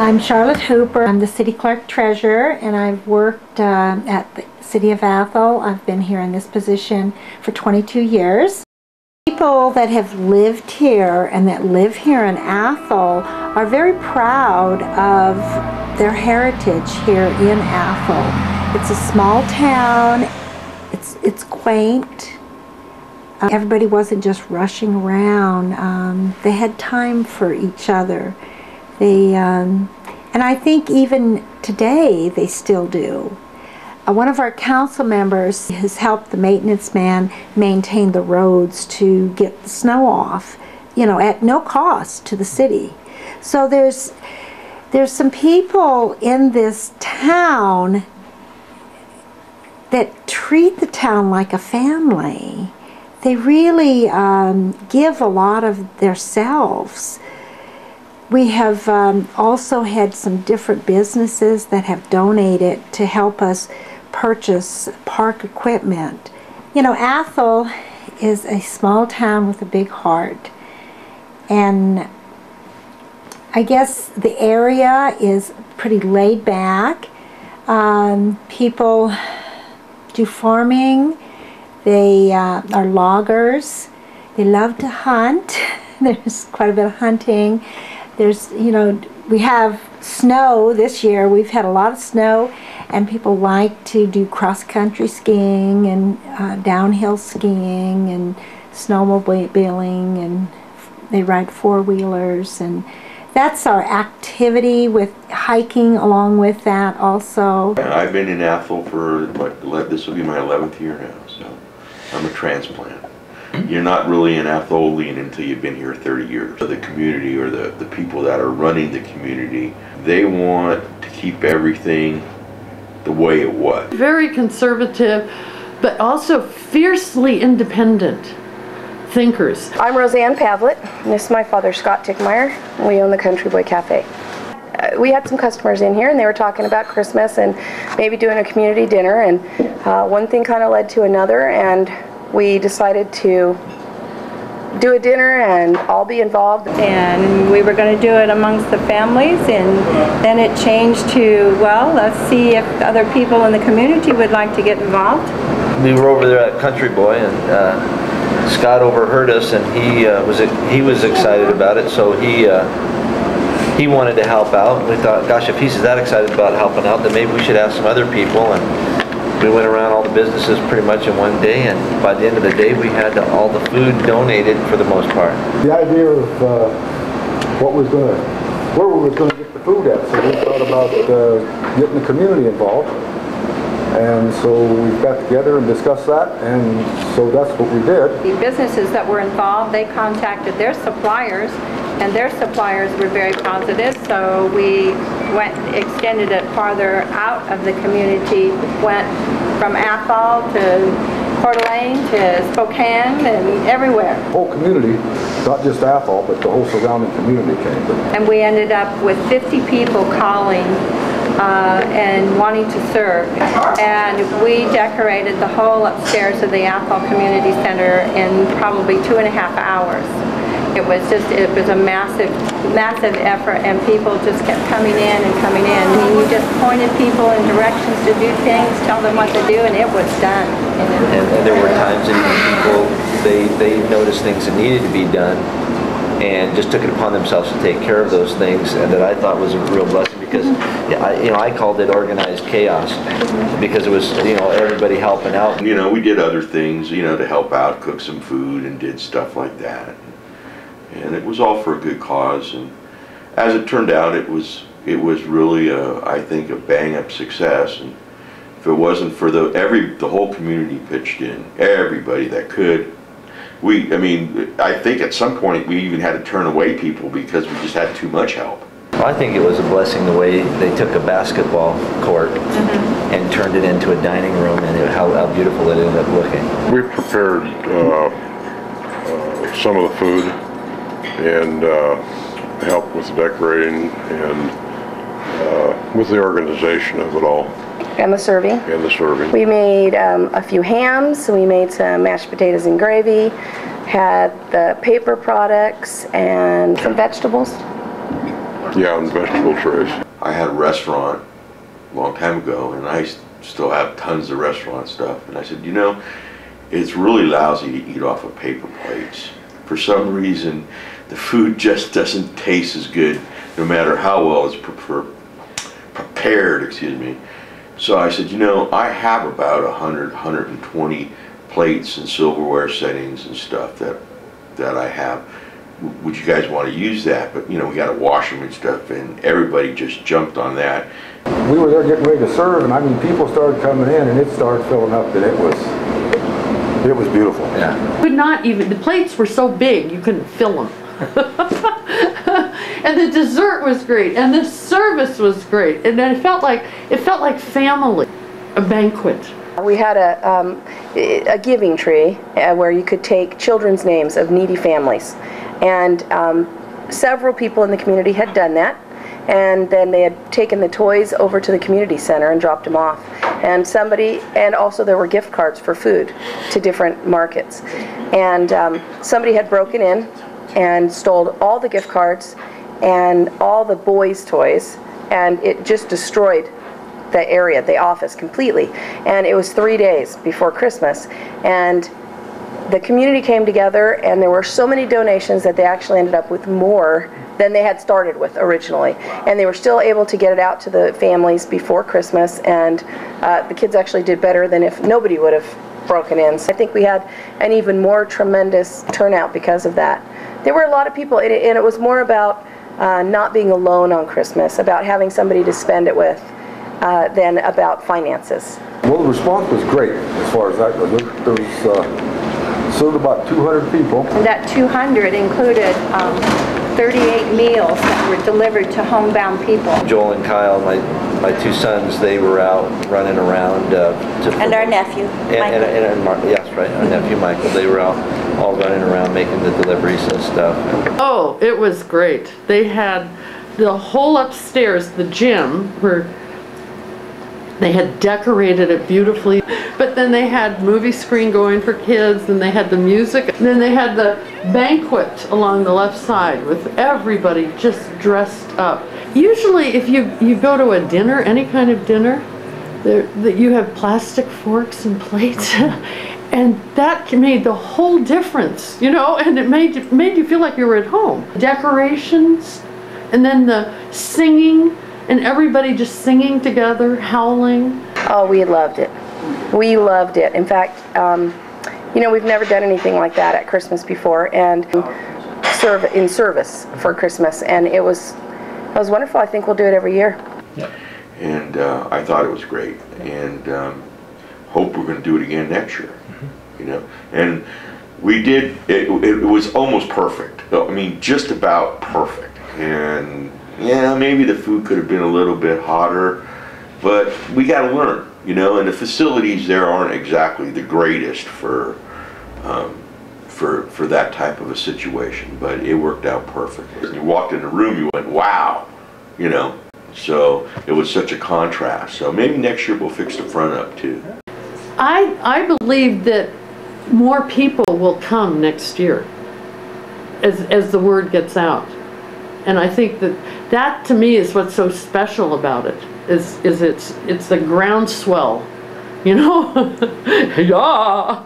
I'm Charlotte Hooper. I'm the City Clerk Treasurer, and I've worked at the City of Athol. I've been here in this position for 22 years. People that have lived here and that live here in Athol are very proud of their heritage here in Athol. It's a small town. It's quaint. Everybody wasn't just rushing around. They had time for each other. And I think even today they still do. One of our council members has helped the maintenance man maintain the roads to get the snow off, you know, at no cost to the city. So there's some people in this town that treat the town like a family. They really give a lot of themselves. We have also had some different businesses that have donated to help us purchase park equipment. You know, Athol is a small town with a big heart, and I guess the area is pretty laid back. People do farming. They are loggers. They love to hunt. There's quite a bit of hunting. There's, you know, we have snow this year. We've had a lot of snow, and people like to do cross-country skiing and downhill skiing and snowmobiling, and they ride four-wheelers, and that's our activity with hiking along with that also. I've been in Athol for, this will be my 11th year now, so I'm a transplant. You're not really an Atholian until you've been here 30 years. The community, or the people that are running the community, they want to keep everything the way it was. Very conservative, but also fiercely independent thinkers. I'm Roseanne Pavlett. This is my father, Scott Tickmeyer. We own the Country Boy Cafe. We had some customers in here, and they were talking about Christmas and maybe doing a community dinner, and one thing kind of led to another, and we decided to do a dinner and all be involved. And we were going to do it amongst the families, and then it changed to, well, let's see if other people in the community would like to get involved. We were over there at Country Boy, and Scott overheard us, and he was excited about it, so he wanted to help out. And we thought, gosh, if he's that excited about helping out, then maybe we should ask some other people. And we went around all the businesses pretty much in one day, and by the end of the day we had all the food donated for the most part. The idea of where we were going to get the food at, so we thought about getting the community involved, and so we got together and discussed that, and so that's what we did. The businesses that were involved, they contacted their suppliers, and their suppliers were very positive, so we extended it farther out of the community, went from Athol to Coeur d'Alene to Spokane and everywhere. The whole community, not just Athol, but the whole surrounding community came. And we ended up with 50 people calling and wanting to serve. And we decorated the whole upstairs of the Athol Community Center in probably 2.5 hours. It was a massive effort, and people just kept coming in and coming in. I mean, you just pointed people in directions to do things, tell them what to do, and it was done. And there were times that people, they noticed things that needed to be done, and just took it upon themselves to take care of those things, and that I thought was a real blessing, because I called it organized chaos, because it was, you know, everybody helping out. You know, we did other things, you know, to help out, cook some food and did stuff like that. And it was all for a good cause, and as it turned out, it was really I think a bang-up success. And if it wasn't for the whole community pitched in, everybody that could. I think at some point we even had to turn away people because we just had too much help. Well, I think it was a blessing the way they took a basketball court and turned it into a dining room, and how beautiful it ended up looking. We prepared some of the food and helped with the decorating and with the organization of it all. And the serving. And the serving. We made a few hams, we made some mashed potatoes and gravy, had the paper products and some vegetables. Yeah, and vegetable trays. I had a restaurant a long time ago, and I still have tons of restaurant stuff. And I said, you know, it's really lousy to eat off of paper plates. For some reason, the food just doesn't taste as good, no matter how well it's prepared, excuse me. So I said, you know, I have about 120 plates and silverware settings and stuff that I have. Would you guys want to use that? But, you know, we got to wash them and stuff, and everybody just jumped on that. We were there getting ready to serve, and I mean, people started coming in, and it started filling up, and it was beautiful. Yeah. Could not even, the plates were so big you couldn't fill them. And the dessert was great, and the service was great, and it felt like family, a banquet. We had a giving tree where you could take children's names of needy families, and several people in the community had done that, and then they had taken the toys over to the community center and dropped them off. And also there were gift cards for food to different markets, and somebody had broken in and stole all the gift cards and all the boys' toys, and it just destroyed the area, the office, completely. And it was 3 days before Christmas, and the community came together, and there were so many donations that they actually ended up with more than they had started with originally, and they were still able to get it out to the families before Christmas, and the kids actually did better than if nobody would have broken in. So I think we had an even more tremendous turnout because of that. There were a lot of people, and it was more about not being alone on Christmas, about having somebody to spend it with, than about finances. Well, the response was great as far as that goes. There was served about 200 people. And that 200 included 38 meals that were delivered to homebound people. Joel and Kyle, my two sons, they were out running around. And our nephew, Michael. Yes, right, our nephew Michael. They were out all running around making the deliveries and stuff. Oh, it was great. They had the whole upstairs, the gym, where they had decorated it beautifully, but then they had movie screen going for kids, and they had the music, and then they had the banquet along the left side with everybody just dressed up. Usually if you go to a dinner, any kind of dinner, you have plastic forks and plates, and that made the whole difference, you know, and it made you feel like you were at home. Decorations, and then the singing, and everybody just singing together, howling. Oh, we loved it. We loved it. In fact, you know, we've never done anything like that at Christmas before, and in service for Christmas, and it was wonderful. I think we'll do it every year. Yep. And I thought it was great, and hope we're going to do it again next year. You know, and we did. It was almost perfect. I mean, just about perfect. And yeah, maybe the food could have been a little bit hotter, but we got to learn, you know. And the facilities there aren't exactly the greatest for that type of a situation, but it worked out perfectly. When you walked in the room, you went, wow, you know. So it was such a contrast. So maybe next year we'll fix the front up too. I believe that more people will come next year as the word gets out. And I think that to me is what's so special about it, is it's the groundswell, you know? Yeah.